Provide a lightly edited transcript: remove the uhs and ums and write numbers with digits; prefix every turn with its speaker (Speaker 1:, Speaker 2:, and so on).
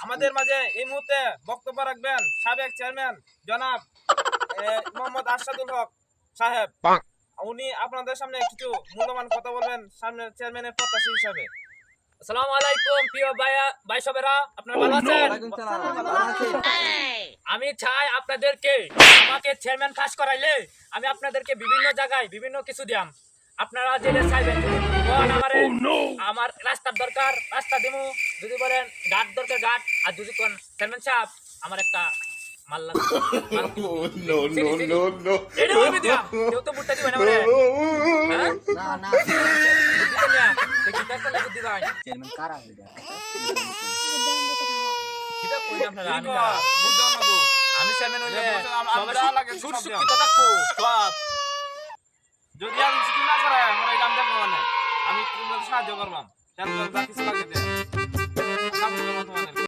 Speaker 1: আমাদের মাঝে এই মুহূর্তে বক্তব্য রাখবেন সাবেক চেয়ারম্যান জনাব মোহাম্মদ আরশাদুল হক সাহেব। উনি আপনাদের সামনে কিছু মূল্যবান কথা বলবেন সামনে চেয়ারম্যানের প্রত্যাশী হিসাবে।
Speaker 2: আসসালামু আলাইকুম প্রিয় ভাই সবেরা, আপনারা ভালো আছেন? আমি চাই আপনাদেরকে আমাকে চেয়ারম্যান পাস করাইলে আমি আপনাদেরকে বিভিন্ন জায়গায় বিভিন্ন কিছু দিয়াম। আপনারা যেটা চাইবেন আমার রাস্তার দরকার রাস্তা দিমু, যদি বলেন গার্ড দরকার গার্ড, আর যদি কোন চেয়ারম্যান সাহেব আমার একটা মাল লাগবে এটা আমি দিয়াম। কেউ তো বুটটা দিবেন আমারে? হ্যাঁ না বুদ্ধি না দেখি কাছে বুদ্ধি ভাই
Speaker 3: চেয়ারম্যান কারা
Speaker 2: কিটা কই আপনারা?
Speaker 1: আমি চেয়ারম্যান হইলে
Speaker 2: সুরসুকি তো থাকবো সব।
Speaker 1: যদি আমি কিছু না করে আমরা এই কাম দেখবো মানে আমি সাহায্য করবাম।